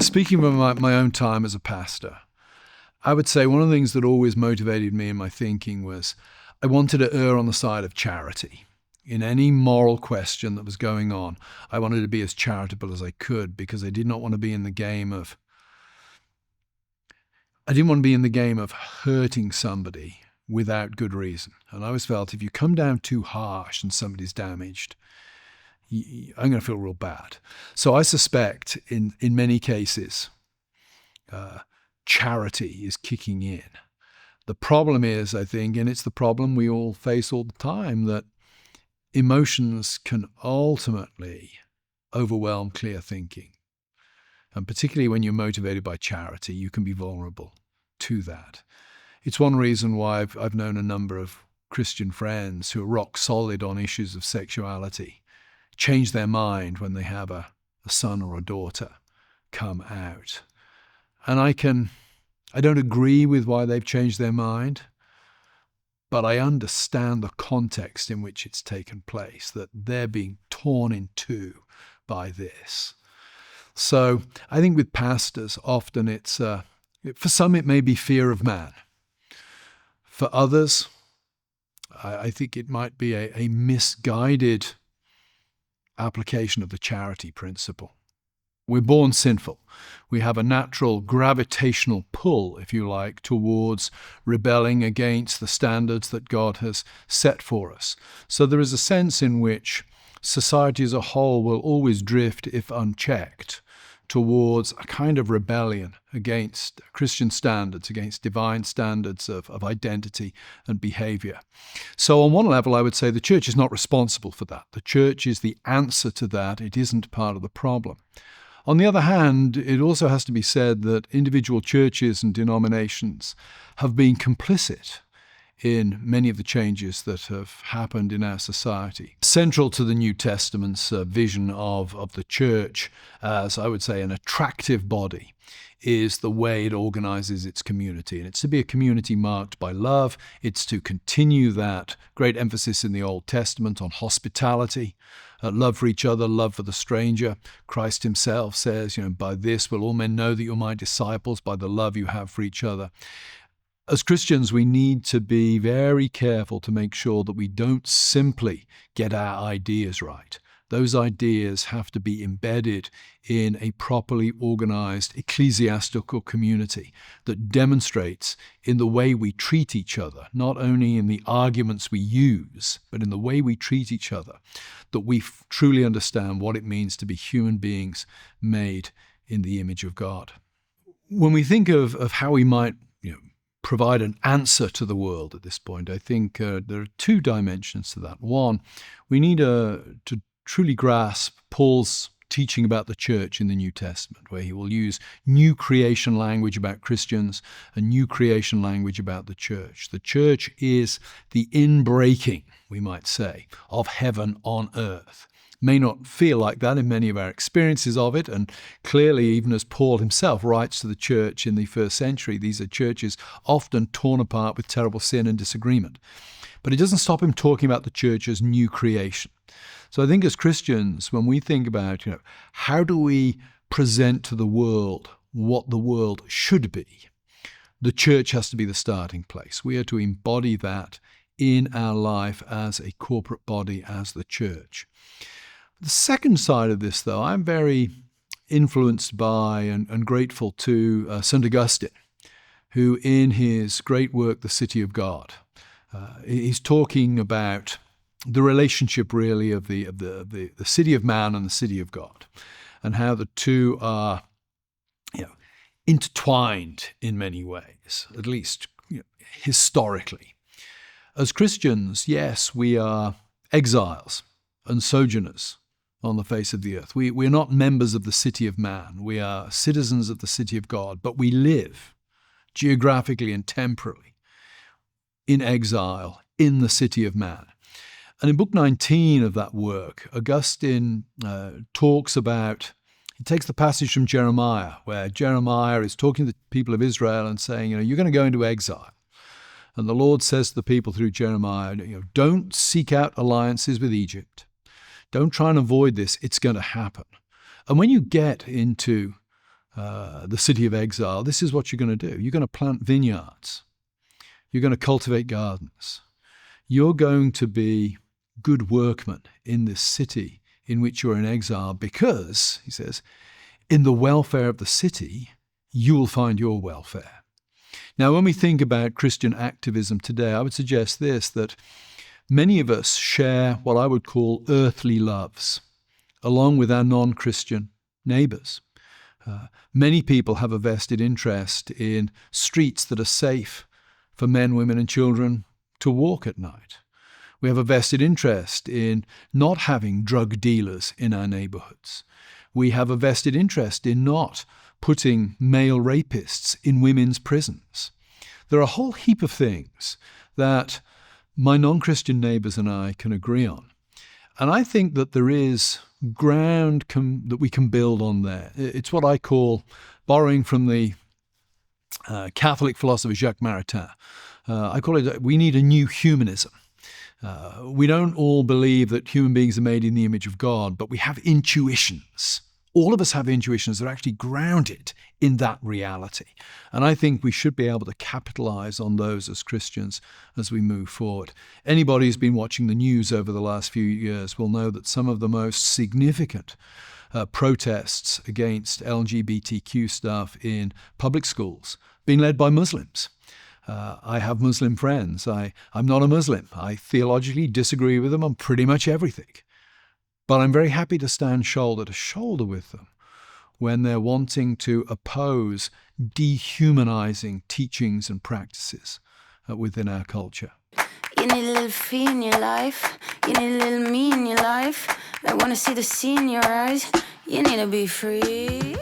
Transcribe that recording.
Speaking of my own time as a pastor, I would say one of the things that always motivated me in my thinking was I wanted to err on the side of charity. In any moral question that was going on, I wanted to be as charitable as I could because I did not want to be in the game of hurting somebody without good reason. And I always felt if you come down too harsh and somebody's damaged, I'm going to feel real bad. So I suspect in many cases, charity is kicking in. The problem is, I think, and it's the problem we all face all the time, that emotions can ultimately overwhelm clear thinking. And particularly when you're motivated by charity, you can be vulnerable to that. It's one reason why I've known a number of Christian friends who are rock solid on issues of sexuality, change their mind when they have a son or a daughter come out. And I don't agree with why they've changed their mind, but I understand the context in which it's taken place, that they're being torn in two by this. So I think with pastors, often it's, for some it may be fear of man. For others, I think it might be a misguided application of the charity principle. We're born sinful. We have a natural gravitational pull, if you like, towards rebelling against the standards that God has set for us. So there is a sense in which society as a whole will always drift, if unchecked, towards a kind of rebellion against Christian standards, against divine standards of identity and behavior. So on one level, I would say the church is not responsible for that. The church is the answer to that. It isn't part of the problem. On the other hand, it also has to be said that individual churches and denominations have been complicit in many of the changes that have happened in our society. Central to the New Testament's vision of the church as, I would say, an attractive body is the way it organizes its community. And it's to be a community marked by love. It's to continue that great emphasis in the Old Testament on hospitality, love for each other, love for the stranger. Christ himself says, by this will all men know that you're my disciples, by the love you have for each other. As Christians, we need to be very careful to make sure that we don't simply get our ideas right. Those ideas have to be embedded in a properly organized ecclesiastical community that demonstrates in the way we treat each other, not only in the arguments we use, but in the way we treat each other, that we truly understand what it means to be human beings made in the image of God. When we think of how we might provide an answer to the world at this point, I think there are two dimensions to that. One, we need to truly grasp Paul's teaching about the church in the New Testament, where he will use new creation language about Christians and new creation language about the church. The church is the inbreaking, we might say, of heaven on earth. May not feel like that in many of our experiences of it, and clearly, even as Paul himself writes to the church in the first century, these are churches often torn apart with terrible sin and disagreement. But it doesn't stop him talking about the church as new creation. So I think as Christians, when we think about, how do we present to the world what the world should be, the church has to be the starting place. We are to embody that in our life as a corporate body, as the church. The second side of this, though, I'm very influenced by and grateful to St. Augustine, who in his great work, The City of God, he's talking about the relationship really of the city of man and the city of God, and how the two are intertwined in many ways, at least historically. As Christians, yes, we are exiles and sojourners on the face of the earth. We're not members of the city of man. We are citizens of the city of God, but we live geographically and temporally in exile in the city of man. And in book 19 of that work, Augustine talks about, he takes the passage from Jeremiah, where Jeremiah is talking to the people of Israel and saying, you're going to go into exile. And the Lord says to the people through Jeremiah, don't seek out alliances with Egypt. Don't try and avoid this. It's going to happen. And when you get into the city of exile, this is what you're going to do. You're going to plant vineyards. You're going to cultivate gardens. You're going to be good workmen in this city in which you're in exile because, he says, in the welfare of the city, you will find your welfare. Now, when we think about Christian activism today, I would suggest this, that many of us share what I would call earthly loves, along with our non-Christian neighbours. Many people have a vested interest in streets that are safe for men, women and children to walk at night. We have a vested interest in not having drug dealers in our neighbourhoods. We have a vested interest in not putting male rapists in women's prisons. There are a whole heap of things that my non-Christian neighbours and I can agree on. And I think that there is ground that we can build on there. It's what I call, borrowing from the Catholic philosopher Jacques Maritain, I call it, we need a new humanism. We don't all believe that human beings are made in the image of God, but we have intuitions. All of us have intuitions that are actually grounded in that reality. And I think we should be able to capitalize on those as Christians as we move forward. Anybody who's been watching the news over the last few years will know that some of the most significant protests against LGBTQ stuff in public schools being led by Muslims. I have Muslim friends. I'm not a Muslim. I theologically disagree with them on pretty much everything. But I'm very happy to stand shoulder to shoulder with them when they're wanting to oppose dehumanizing teachings and practices within our culture. You need a little fee in your life. You need a little me in your life. I want to see the sea in your eyes. You need to be free.